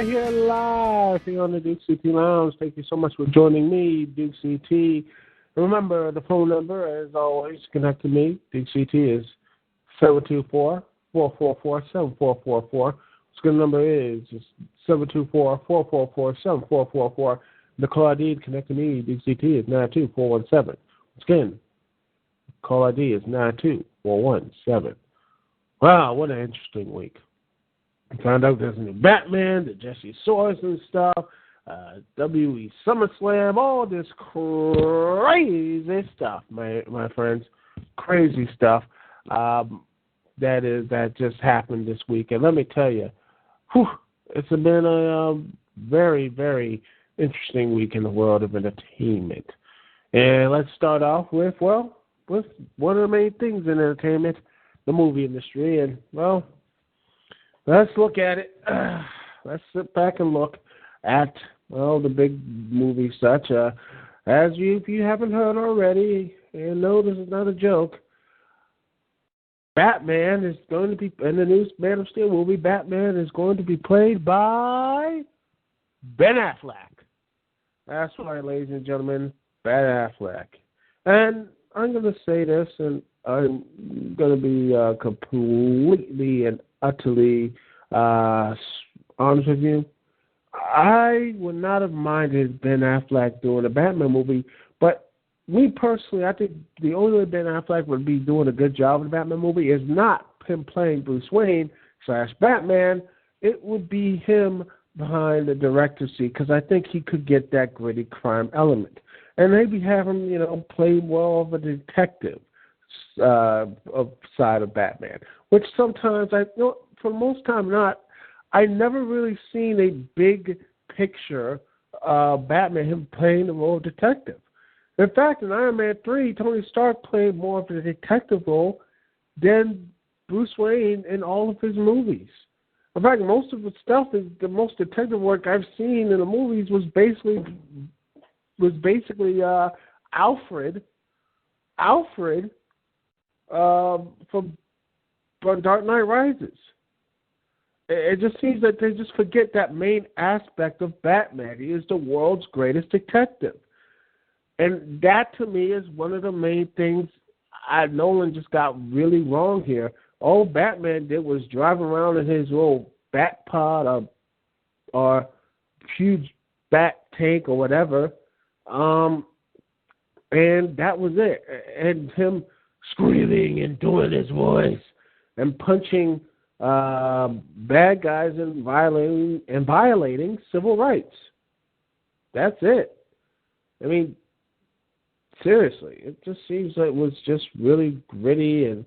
Here live here on the Dukect Lounge. Thank you so much for joining me, Dukect. Remember, the phone number, as always, connect to me. Dukect is 724-444-7444. The number is 724-444-7444. The call ID to connect to me, Dukect, is 92417. Again, call ID is 92417. Wow, what an interesting week. Found out there's a new Batman, the Jesse Sorensen stuff, WE SummerSlam, all this crazy stuff, my friends, crazy stuff that just happened this week. And let me tell you, it's been a very, very interesting week in the world of entertainment. And let's start off with one of the main things in entertainment, the movie industry. And, well, let's look at it. Let's sit back and look at, the big movies such as if you haven't heard already, and no, this is not a joke, Batman is going to be, in the new Man of Steel movie, Batman is going to be played by Ben Affleck. That's right, ladies and gentlemen, Ben Affleck. And I'm going to say this, and I'm going to be completely and utterly honest with you. I would not have minded Ben Affleck doing a Batman movie, but me personally, I think the only way Ben Affleck would be doing a good job in a Batman movie is not him playing Bruce Wayne / Batman. It would be him behind the director's seat, because I think he could get that gritty crime element. And maybe have him, play more of a detective side of Batman, which sometimes for most time not. I never really seen a big picture Batman, him playing the role of detective. In fact, in Iron Man 3, Tony Stark played more of a detective role than Bruce Wayne in all of his movies. In fact, most of the stuff is the most detective work I've seen in the movies was basically Alfred from Dark Knight Rises. It just seems that they just forget that main aspect of Batman. He is the world's greatest detective. And that, to me, is one of the main things Nolan just got really wrong here. All Batman did was drive around in his little bat pod or huge bat tank or whatever, and that was it. And him screaming and doing his voice and punching bad guys and violating civil rights. That's it. I mean, seriously, it just seems like it was just really gritty and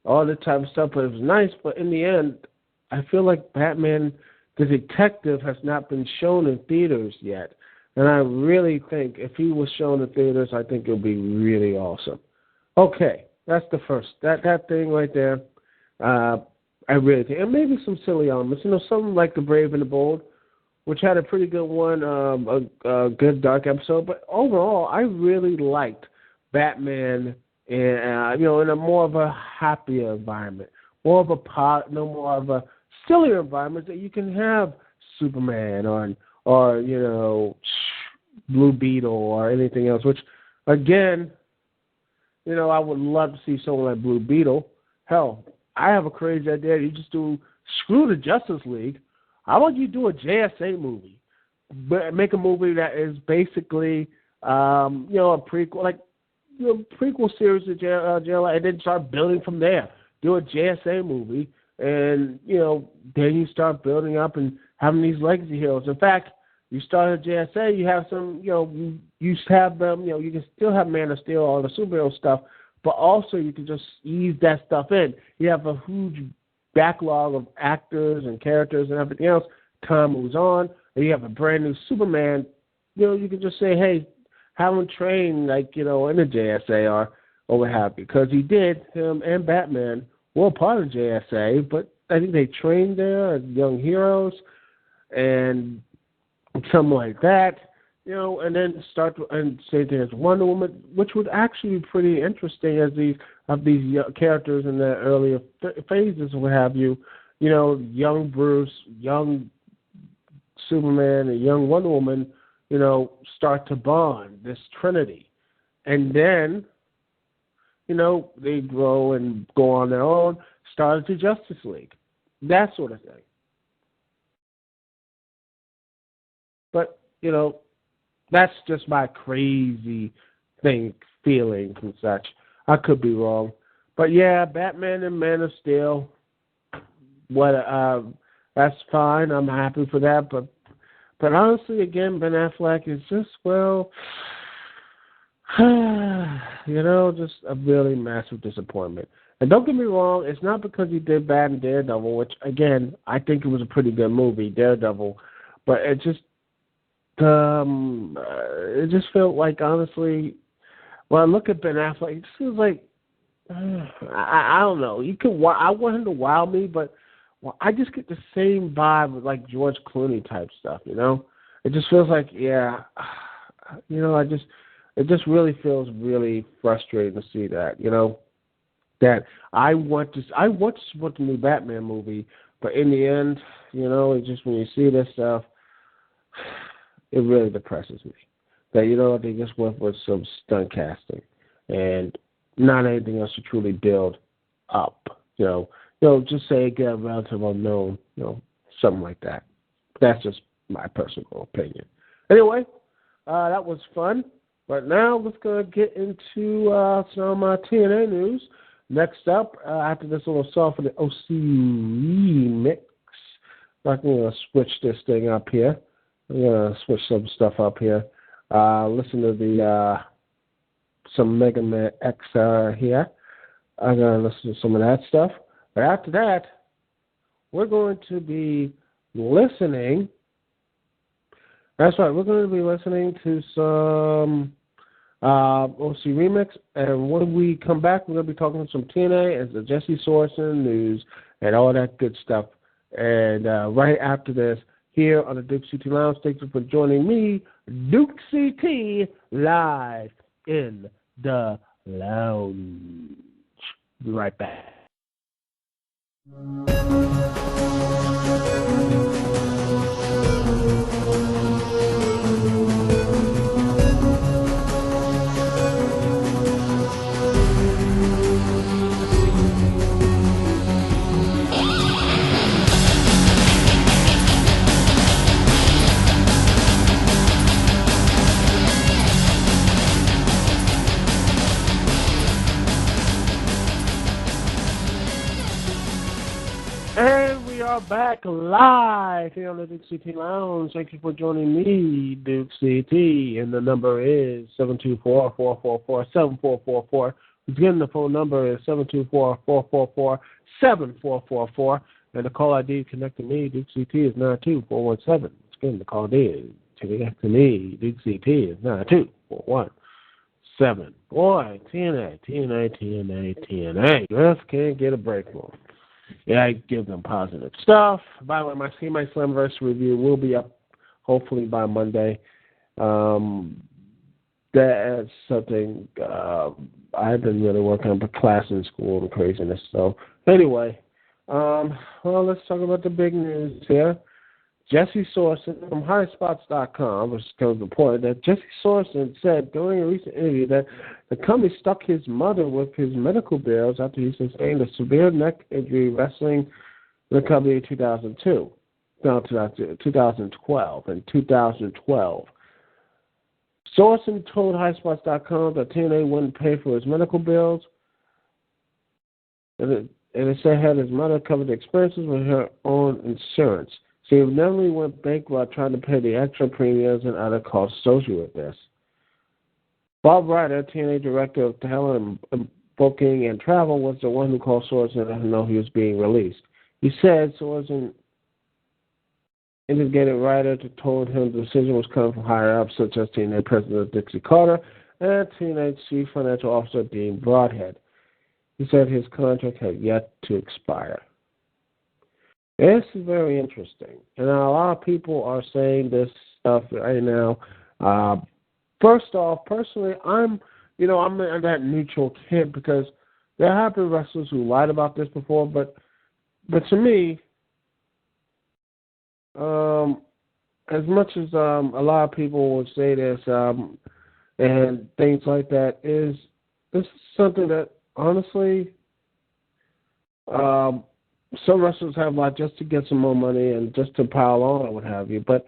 all the type of stuff, but it was nice. But in the end, I feel like Batman the Detective has not been shown in theaters yet. And I really think if he was shown in theaters, I think it would be really awesome. Okay, that's the first. That thing right there, I really think. And maybe some silly elements. Something like The Brave and the Bold, which had a pretty good one, a good dark episode. But overall, I really liked Batman in a more of a happier environment, more of a sillier environment that you can have Superman or Blue Beetle or anything else. Which, again, I would love to see someone like Blue Beetle. Hell, I have a crazy idea. You just screw the Justice League. How about you do a JSA movie? But make a movie that is basically, a prequel, prequel series to JLA, and then start building from there. Do a JSA movie, and, then you start building up and having these legacy heroes. In fact, You start at JSA, you have some, you have them, you can still have Man of Steel, all the superhero stuff, but also you can just ease that stuff in. You have a huge backlog of actors and characters and everything else. Time moves on, and you have a brand new Superman. You can just say, hey, have him train in the JSA or what have you, because he did. Him and Batman were part of JSA, but I think they trained there as young heroes and something like that, and then start and say there's Wonder Woman, which would actually be pretty interesting as these characters in the earlier phases, what have you, young Bruce, young Superman, and young Wonder Woman, start to bond, this trinity, and then they grow and go on their own, start the Justice League, that sort of thing. But, that's just my crazy feelings and such. I could be wrong. But, yeah, Batman and Man of Steel, that's fine. I'm happy for that. But honestly, again, Ben Affleck is just, just a really massive disappointment. And don't get me wrong, it's not because he did bad in Daredevil, which, again, I think it was a pretty good movie, Daredevil. But it just felt like, honestly, when I look at Ben Affleck, it just feels like, I don't know. I want him to wow me, but I just get the same vibe with like George Clooney type stuff. It just feels like, it just really feels really frustrating to see that. That I want to support the new Batman movie, but in the end, it's just when you see this stuff, it really depresses me. That, they just went with some stunt casting and not anything else to truly build up. Just say get a relative unknown, something like that. That's just my personal opinion. Anyway, that was fun. But now let's go get into some TNA news. Next up, after this little song for the OC remix, I'm going to switch this thing up here. I'm going to switch some stuff up here. Listen to some Mega Man X here. I'm going to listen to some of that stuff. But after that, we're going to be listening. That's right, we're going to be listening to some OC Remix. And when we come back, we're going to be talking some TNA and the Jesse Sorensen news and all that good stuff. And right after this, here on the Dukect Lounge, thank you for joining me, Dukect live in the lounge. Be right back. And we are back live here on the Dukect Lounge. Thank you for joining me, Dukect, and the number is 724-444-7444. Again, the phone number is 724-444-7444, and the call ID connecting me, Dukect, is 92417. Again, the call ID connecting me, Dukect, is 92417. Boy, TNA. Just can't get a break more. Yeah, I give them positive stuff. By the way, my Slammiversary review will be up hopefully by Monday. That's something I've been really working on, but class in school and craziness. So anyway, well, let's talk about the big news here. Jesse Sorensen from HighSpots.com was reported that Jesse Sorensen said during a recent interview that the company stuck his mother with his medical bills after he sustained a severe neck injury wrestling the company in 2012. In 2012. Sorensen told HighSpots.com that TNA wouldn't pay for his medical bills, and it said had his mother covered the expenses with her own insurance. She inevitably went bankrupt trying to pay the extra premiums and other costs associated with this. Bob Ryder, TNA director of talent and booking and travel, was the one who called Sorensen to know he was being released. He said Sorensen indicated Ryder told him the decision was coming from higher ups, such as TNA President Dixie Carter and TNA Chief Financial Officer Dean Broadhead. He said his contract had yet to expire. This is very interesting, and a lot of people are saying this stuff right now. First off, personally, I'm in that neutral camp because there have been wrestlers who lied about this before, but to me, as much as a lot of people would say this and things like that, this is something that honestly, some wrestlers have lied just to get some more money and just to pile on or what have you, but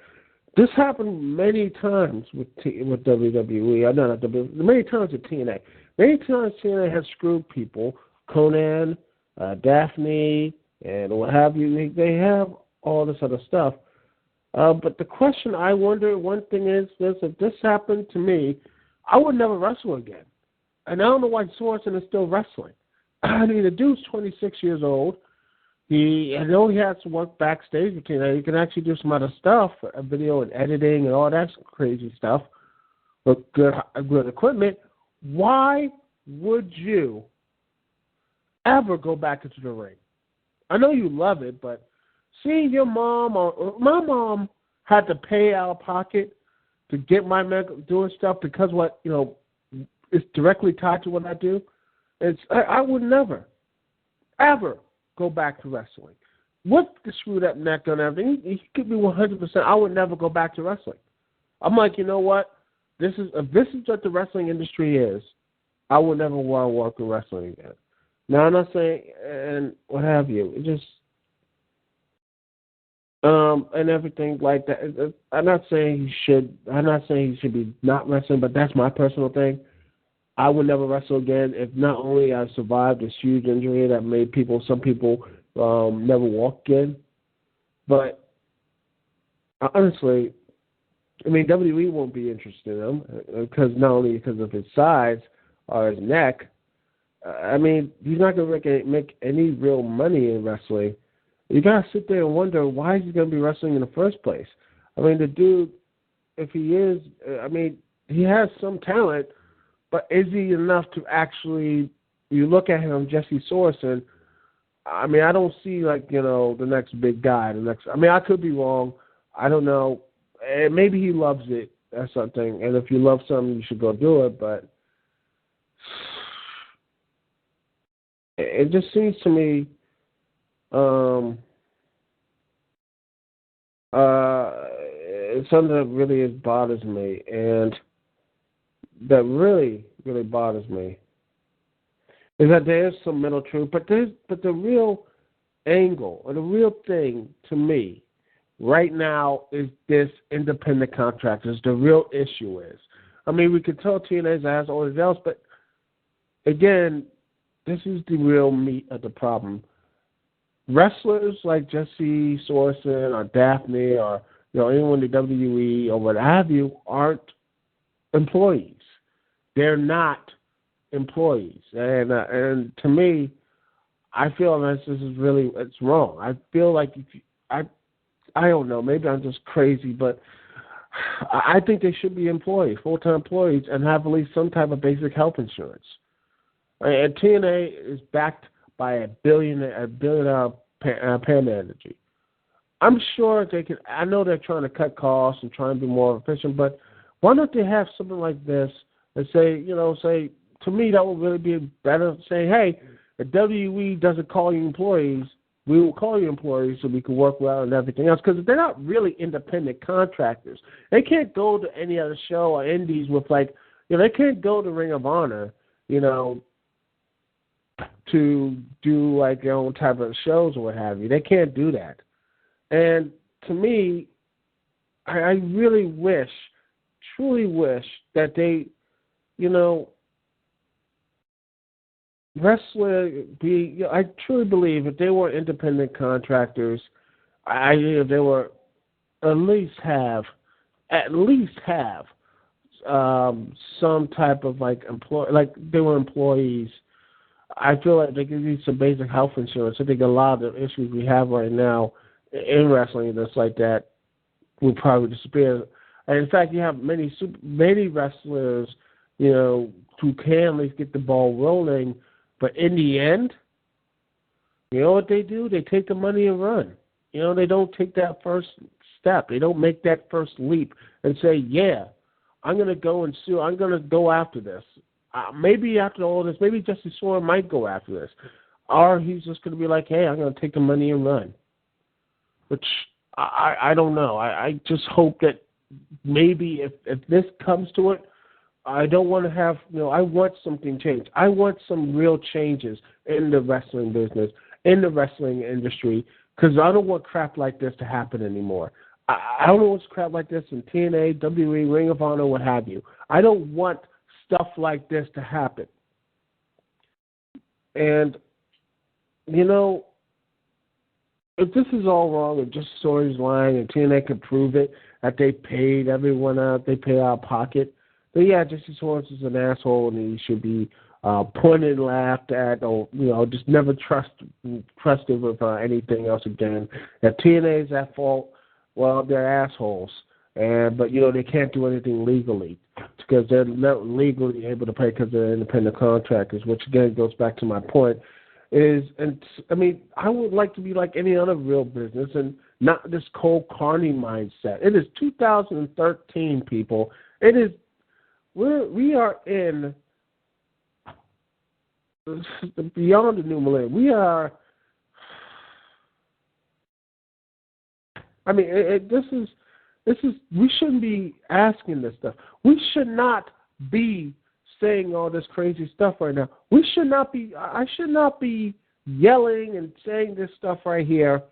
this happened many times with WWE. Not WWE, many times with TNA. Many times TNA has screwed people. Conan, Daphne, and what have you. They have all this other stuff. But the question I wonder, one thing is this: if this happened to me, I would never wrestle again. And I don't know why Sorensen is still wrestling. I mean, the dude's 26 years old. I know he has to work backstage with TNA. He can actually do some other stuff, video and editing and all that crazy stuff with good equipment. Why would you ever go back into the ring? I know you love it, but seeing your mom or my mom had to pay out of pocket to get my doing stuff because it's directly tied to what I do. I would never, ever go back to wrestling. With the screwed up neck and everything, he could be 100%. I would never go back to wrestling. I'm like, you know what? If this is what the wrestling industry is, I would never want to work in wrestling again. Now, I'm not saying, and what have you, it just, and everything like that. I'm not saying he should be not wrestling, but that's my personal thing. I would never wrestle again if not only I survived this huge injury that made some people never walk again, but honestly, I mean, WWE won't be interested in him because not only because of his size or his neck. I mean, he's not going to make any real money in wrestling. You got to sit there and wonder why he's going to be wrestling in the first place. I mean, the dude, if he is, I mean, he has some talent. But is he enough to actually, you look at him, Jesse Sorensen, I mean, I don't see, the next big guy. I mean, I could be wrong. I don't know. And maybe he loves it or something. And if you love something, you should go do it. But it just seems to me it's something that really bothers me. And that really, really bothers me is that there is some middle truth, but the real angle or the real thing to me right now is this independent contractors. The real issue is, I mean, we could tell TNA's has all this else, but again, this is the real meat of the problem. Wrestlers like Jesse Sorensen or Daphne or anyone in the WWE or what have you aren't employees. They're not employees, and to me, I feel that this is it's wrong. I feel like I don't know, maybe I'm just crazy, but I think they should be employees, full-time employees, and have at least some type of basic health insurance. And TNA is backed by a billion-dollar pay manager. I'm sure they can. I know they're trying to cut costs and trying to be more efficient, but why don't they have something like this? And say, to me, that would really be better. Say, hey, if WWE doesn't call you employees, we will call you employees so we can work well and everything else. Because they're not really independent contractors. They can't go to any other show or indies with they can't go to Ring of Honor, to do their own type of shows or what have you. They can't do that. And to me, I really truly wish that they, wrestler I truly believe if they were independent contractors, they were at least have some type of like they were employees. I feel like they could need some basic health insurance. I think a lot of the issues we have right now in wrestling that's like that will probably disappear. And in fact, you have many wrestlers, who can at least get the ball rolling, but in the end, you know what they do? They take the money and run. They don't take that first step. They don't make that first leap and say, yeah, I'm going to go and sue. I'm going to go after this. Maybe after all this, maybe Jesse Sorensen might go after this. Or he's just going to be like, hey, I'm going to take the money and run. Which I don't know. I just hope that maybe if this comes to it, I don't want to have, I want something changed. I want some real changes in the wrestling business, in the wrestling industry, because I don't want crap like this to happen anymore. I don't want crap like this in TNA, WWE, Ring of Honor, what have you. I don't want stuff like this to happen. And, if this is all wrong and just Sorensen's lying and TNA can prove it, that they paid everyone out, they paid out of pocket, then yeah, Jesse Sorensen's an asshole and he should be pointed and laughed at, or just never trusted with anything else again. If TNA is at fault, well, they're assholes, but they can't do anything legally because they're not legally able to pay because they're independent contractors. Which again goes back to my point. I would like to be like any other real business and not this cold carny mindset. It is 2013, people. It is. We are in beyond the new millennium. We are. This is. We shouldn't be asking this stuff. We should not be saying all this crazy stuff right now. We should not be. I should not be yelling and saying this stuff right here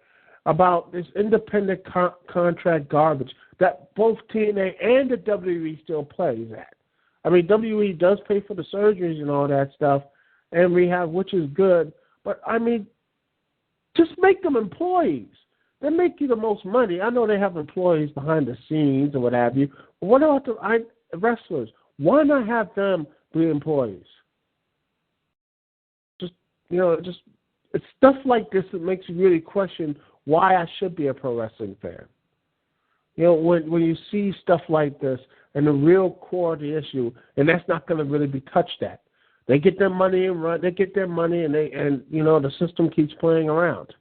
about this independent contract garbage that both TNA and the WWE still plays at. WWE does pay for the surgeries and all that stuff and rehab, which is good. But, just make them employees. They make you the most money. I know they have employees behind the scenes and what have you. But what about the wrestlers? Why not have them be employees? It's stuff like this that makes you really question why I should be a pro wrestling fan. When you see stuff like this and the real core of the issue, and that's not going to really be touched at. They get their money and run. They get their money, and the system keeps playing around.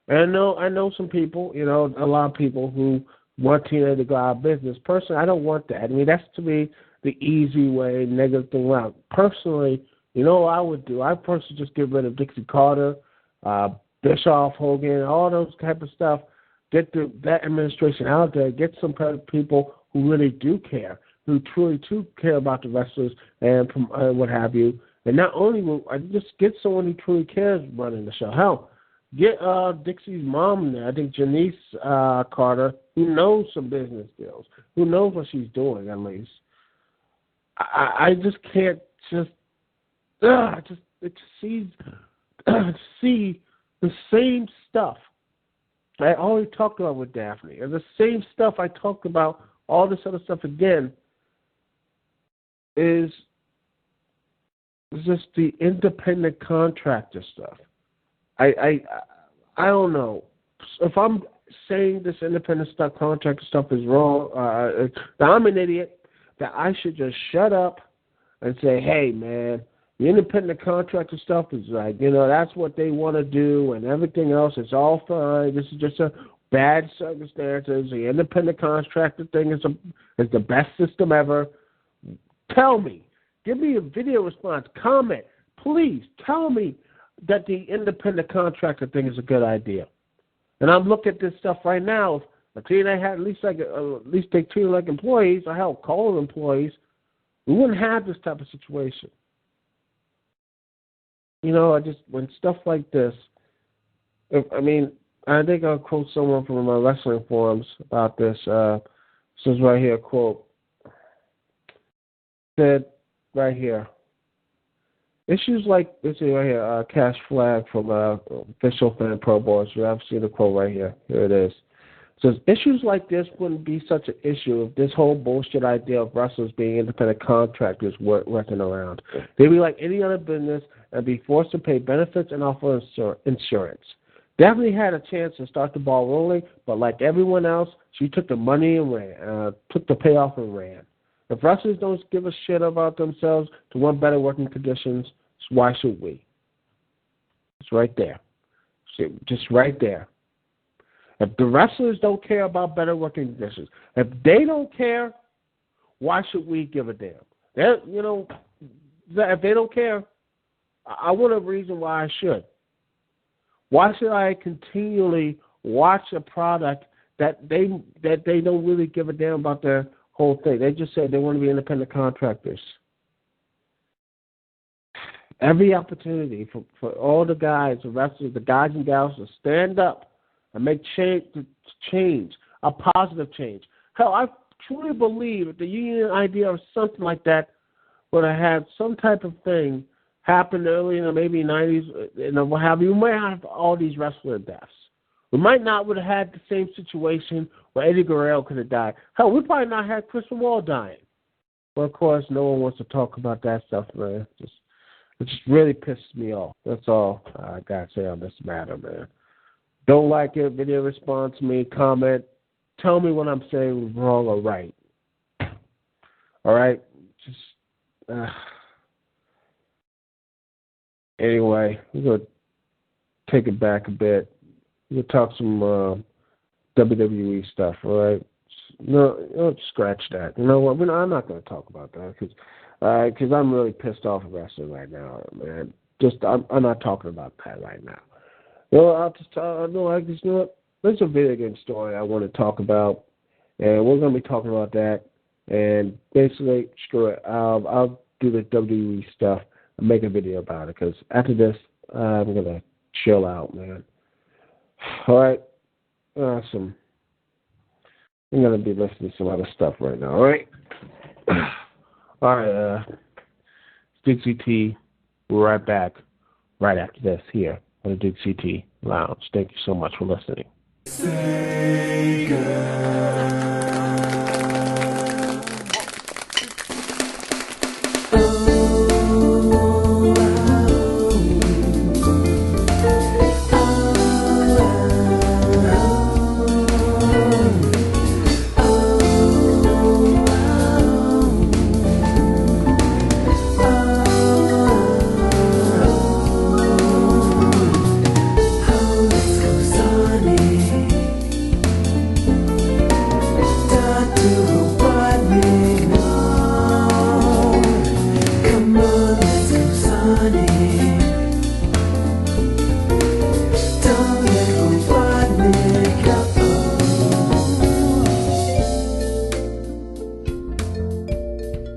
And I know some people, a lot of people who want TNA to go out of business. Personally, I don't want that. That's to me the easy way, negative thing around. Personally, what I would do? I personally just get rid of Dixie Carter, Bischoff, Hogan, all those type of stuff. Get that administration out there. Get some people who really do care, who truly do care about the wrestlers and what have you. And not only will I just get someone who truly cares running the show. Hell, get Dixie's mom there. I think Janice Carter, who knows some business deals, who knows what she's doing at least. I just can't see the same stuff I already talked about with Daphne, and the same stuff I talked about, all this other stuff again, is just the independent contractor stuff. I don't know. If I'm saying this independent contractor stuff is wrong, that I'm an idiot, that I should just shut up and say, hey, man, the independent contractor stuff is like, that's what they want to do, and everything else is all fine. This is just a bad circumstances. The independent contractor thing is the best system ever. Tell me. Give me a video response. Comment. Please tell me that the independent contractor thing is a good idea. And I'm looking at this stuff right now. If TNA had at least they treat like employees, or hell, call them employees, we wouldn't have this type of situation. When stuff like this, I think I'll quote someone from my wrestling forums about this. This is right here, quote. Said right here. Issues like this right here, Cash Flag from Official Fan Pro Boards. I've seen the quote right here. Here it is. It says, issues like this wouldn't be such an issue if this whole bullshit idea of wrestlers being independent contractors weren't working around. They'd be like any other business and be forced to pay benefits and offer insurance. Definitely had a chance to start the ball rolling, but like everyone else, she took the money and ran, took the payoff and ran. If wrestlers don't give a shit about themselves to want better working conditions, why should we? It's right there. Just right there. If the wrestlers don't care about better working conditions, if they don't care, why should we give a damn? If they don't care, I want a reason why I should. Why should I continually watch a product that they don't really give a damn about their whole thing? They just said they want to be independent contractors. Every opportunity for all the guys, the wrestlers, the guys and gals to stand up and make change, a positive change. Hell, I truly believe if the union idea or something like that would have had some type of thing happen early in the maybe 90s, what have you, we might have all these wrestler deaths. We might not would have had the same situation where Eddie Guerrero could have died. Hell, we probably not had Chris Wall dying. But of course, no one wants to talk about that stuff, man. It just really pisses me off. That's all I got to say on this matter, man. Don't like it, video respond to me, comment. Tell me what I'm saying wrong or right. All right? Just, anyway, we're going to take it back a bit. We'll talk some WWE stuff, all right? No, scratch that. You know what? I'm not going to talk about that because I'm really pissed off at wrestling right now, man. I'm not talking about that right now. I'll just you know what? There's a video game story I want to talk about, and we're going to be talking about that. And basically, screw it. I'll do the WWE stuff and make a video about it because after this, I'm going to chill out, man. All right. Awesome. I'm going to be listening to some other stuff right now, all right? All right. Dukect T. We're right back right after this here on the Dukect Lounge. Thank you so much for listening.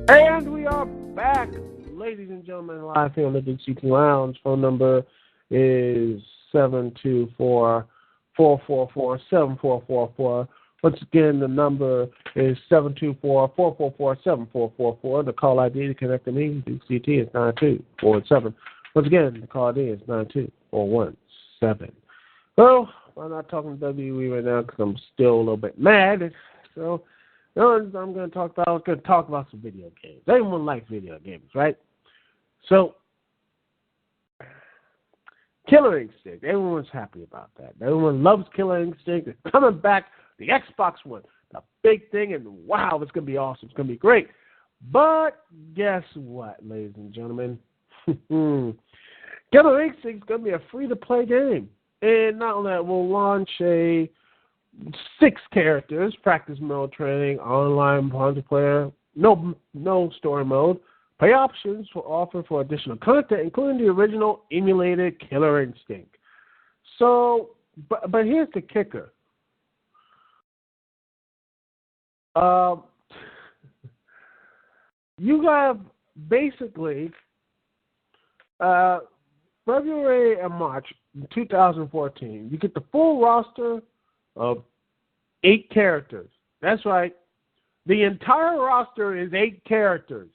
And we are back, ladies and gentlemen, live here on the Dukect Lounge. Phone number is 724-444-7444. Once again, the number is 724-444-7444. The call ID to connect to me, Dukect, is 9247. Once again, the call ID is 92417. Well, I'm not talking to WWE right now because I'm still a little bit mad. So, I'm going to talk about some video games. Everyone likes video games, right? So, Killer Instinct. Everyone's happy about that. Everyone loves Killer Instinct. It's coming back. The Xbox One. The big thing, and wow, it's going to be awesome. It's going to be great. But guess what, ladies and gentlemen? Killer Instinct is going to be a free-to-play game. And not only that, we'll launch 6 characters, practice mode training, online multiplayer, no story mode. Pay options offer for additional content, including the original emulated Killer Instinct. So, but here's the kicker. You have basically February and March 2014. You get the full roster of 8 characters. That's right. The entire roster is 8 characters,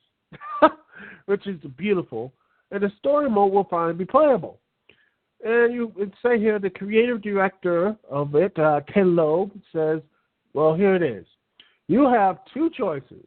which is beautiful. and the story mode will finally be playable. And it say here the creative director of it, Ken Loeb, says, well, here it is. You have two choices.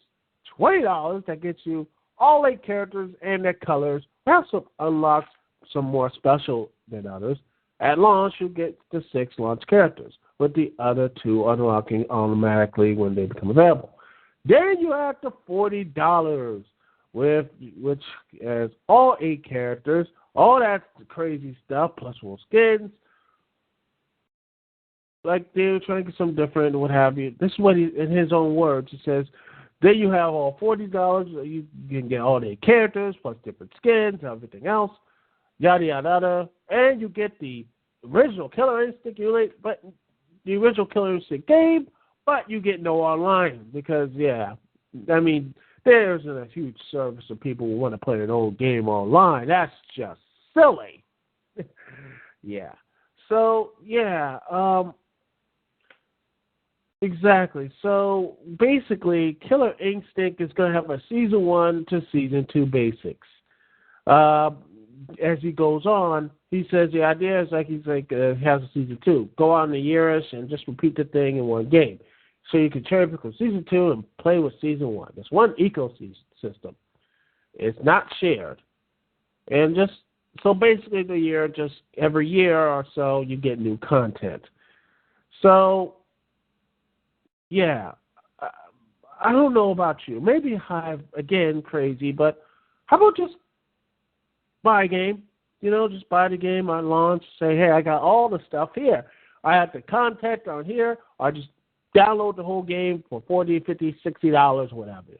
$20 that gets you all 8 characters and their colors, perhaps unlocks some more special than others. At launch, you get the 6 launch characters, with the other 2 unlocking automatically when they become available. Then you have the $40, which has all 8 characters, all that crazy stuff, plus more skins. Like they're trying to get some different, what have you. This is what in his own words, he says, then you have all $40. You can get all the characters, plus different skins, everything else, yada, yada, yada. And you get the original Killer Instinct, but the original Killer Instinct game, but you get no online because, yeah, I mean, there's a huge service of people who want to play an old game online. That's just silly. Yeah. So, yeah, exactly. So, basically, Killer Instinct is going to have a Season 1 to Season 2 basics. As he goes on, he says the idea is he has a Season 2. Go on the yearish and just repeat the thing in one game. So you can cherry pick from Season 2 and play with Season 1. It's one ecosystem. It's not shared. And just, so basically just every year or so, you get new content. So, yeah, I don't know about you. Maybe I'm, again, crazy, but how about just buy a game? You know, just buy the game on launch. Say, hey, I got all the stuff here. I have the content on here. I just download the whole game for $40, $50, $60, whatever.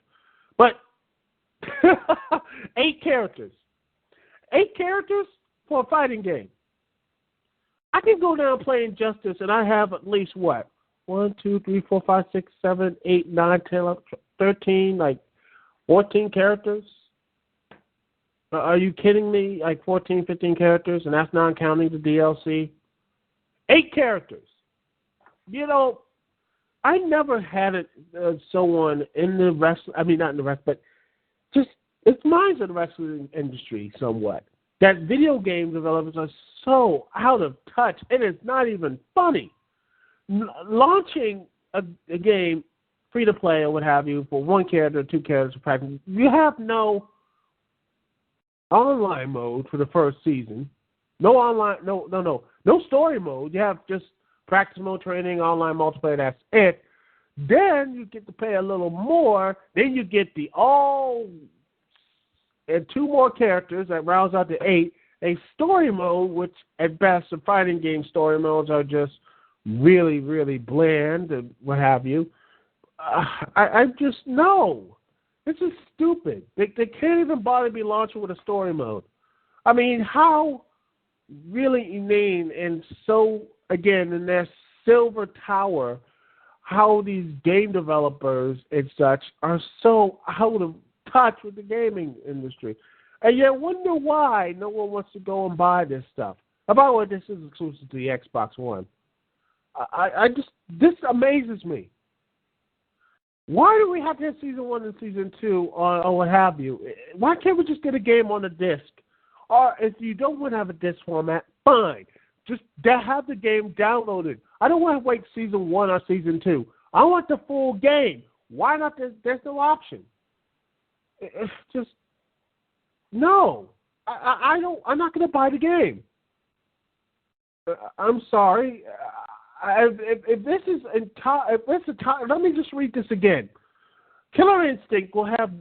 But 8 characters. 8 characters for a fighting game. I can go down playing Justice, and I have at least what? 1, 2, 3, 4, 5, 6, 7, 8, 9, 10, 11, 13, like 14 characters. Are you kidding me? Like 14, 15 characters, and that's not counting the DLC. 8 characters. You know, I never had someone in the wrestling, not in the wrestling, but just, it's minds of the wrestling industry somewhat, that video game developers are so out of touch, and it's not even funny. Launching a game, free to play or what have you, for 1 character, 2 characters, practice, you have no online mode for the first season. No online, no story mode. You have just practice mode, training, online multiplayer, that's it. Then you get to pay a little more. Then you get and 2 more characters that rounds out to 8. A story mode, which at best the fighting game story modes are just really, really bland and what have you. I just, no. This is stupid. They can't even bother to be launching with a story mode. I mean, how really inane and so, again, in their silver tower, how these game developers and such are so out of touch with the gaming industry. And yet wonder why no one wants to go and buy this stuff. By the way, this is exclusive to the Xbox One. This amazes me. Why do we have to have Season 1 and Season 2 or what have you? Why can't we just get a game on a disc? Or if you don't want to have a disc format, fine. Just have the game downloaded. I don't want to wait Season 1 or Season 2. I want the full game. Why not? There's no option. It's just, no. I'm not going to buy the game. I'm sorry. If this is let me just read this again. Killer Instinct will have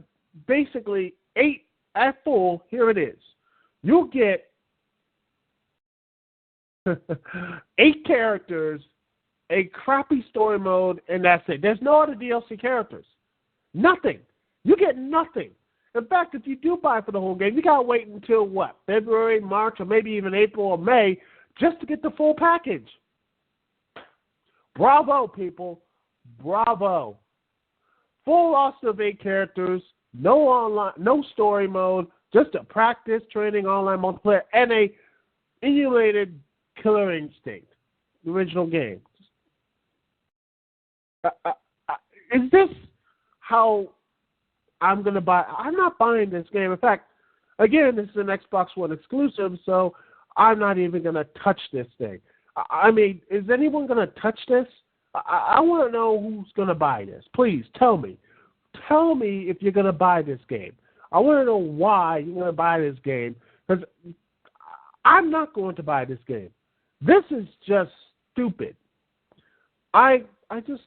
basically 8 at full. Here it is. You'll get 8 characters, a crappy story mode, and that's it. There's no other DLC characters. Nothing. You get nothing. In fact, if you do buy for the whole game, you got to wait until what? February, March, or maybe even April or May just to get the full package. Bravo, people. Bravo. Full roster of 8 characters, no online, no story mode, just a practice, training, online multiplayer, and a emulated Killer Instinct, the original game. Is this how I'm going to buy? I'm not buying this game. In fact, Again, this is an Xbox One exclusive, so I'm not even going to touch this thing. I mean, is anyone going to touch this? I want to know who's going to buy this. Please, tell me. Tell me if you're going to buy this game. I want to know why you're going to buy this game, because I'm not going to buy this game. This is just stupid. I just,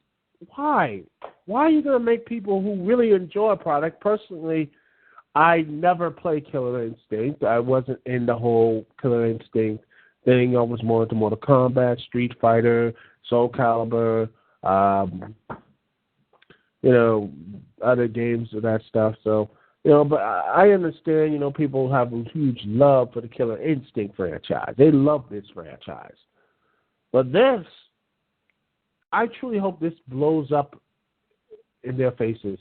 why? Why are you going to make people who really enjoy a product? Personally, I never played Killer Instinct. I wasn't in the whole Killer Instinct thing. I was more into Mortal Kombat, Street Fighter, Soul Calibur, other games of that stuff. So, but I understand, people have a huge love for the Killer Instinct franchise. They love this franchise. But this, I truly hope this blows up in their faces.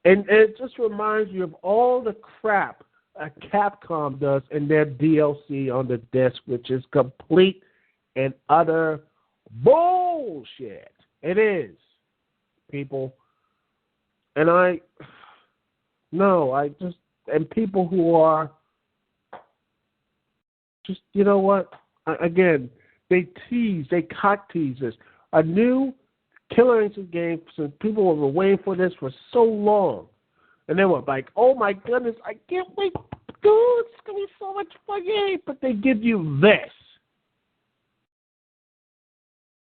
And it just reminds you of all the crap Capcom does in their DLC on the disc, which is complete and utter bullshit. It is, people. And people who are just, you know what? Again, they cock tease this. A new Killer Instinct game, since people were waiting for this for so long. And they were like, oh my goodness, I can't wait. Dude, it's going to be so much fun. Yay. But they give you this.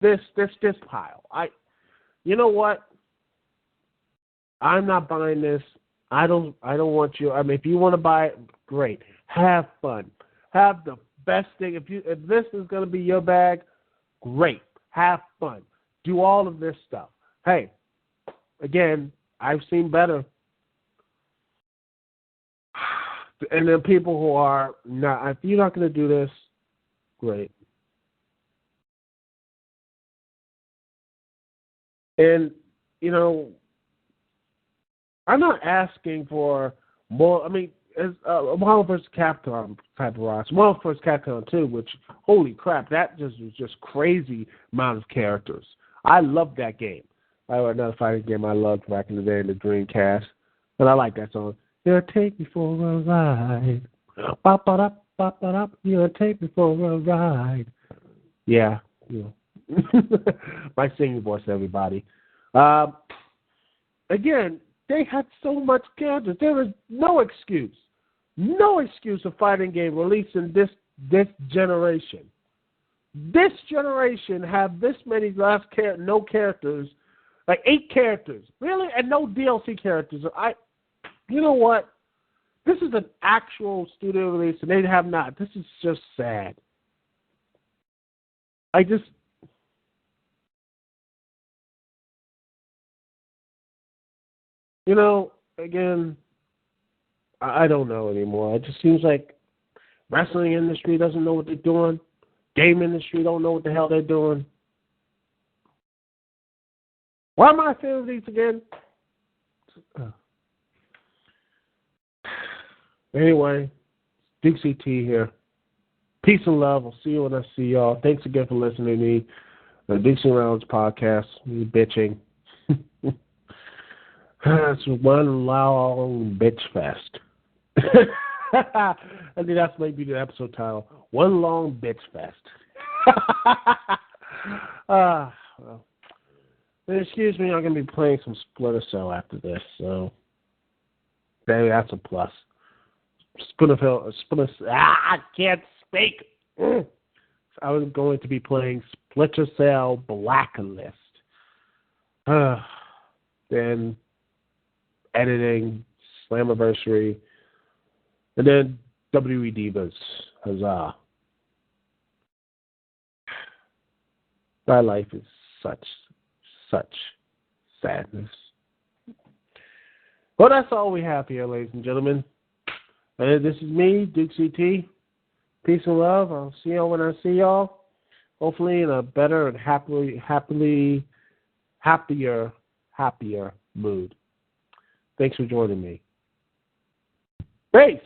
This pile. You know what? I'm not buying this. I don't want you. I mean, if you want to buy it, great. Have fun. Have the best thing. If this is going to be your bag, great. Have fun. Do all of this stuff. Hey, again, I've seen better. And then people who are not, if you're not going to do this, great. And, I'm not asking for more. I mean, it's Marvel vs. Capcom type of roster. Marvel vs. Capcom 2, which, holy crap, that was just crazy amount of characters. I loved that game. Another fighting game I loved back in the day in the Dreamcast. And I like that song. You'll take me for a ride. Bop-a-dop, bop-a-dop. You'll take me for a ride. Yeah. My singing voice, everybody. Again, they had so much characters. There was no excuse. No excuse of fighting game releasing this generation. This generation have this many no characters, like 8 characters, really, and no DLC characters. You know what? This is an actual studio release, and they have not. This is just sad. Again, I don't know anymore. It just seems like wrestling industry doesn't know what they're doing. Game industry don't know what the hell they're doing. Why am I feeling these again? Anyway, Dukect here. Peace and love. I'll see you when I see y'all. Thanks again for listening to me. The Dukect Lounge podcast. Me bitching. It's one long bitch fest. I think that's maybe the episode title. One long bitch fest. Well, excuse me, I'm going to be playing some Splinter Cell after this, so maybe that's a plus. I can't speak. I was going to be playing Splinter Cell Blacklist. Then editing, Slammiversary, and then WWE Divas. Huzzah. My life is such sadness. Well, that's all we have here, ladies and gentlemen. This is me, Dukect. Peace and love. I'll see y'all when I see y'all. Hopefully in a better and happier mood. Thanks for joining me. Peace.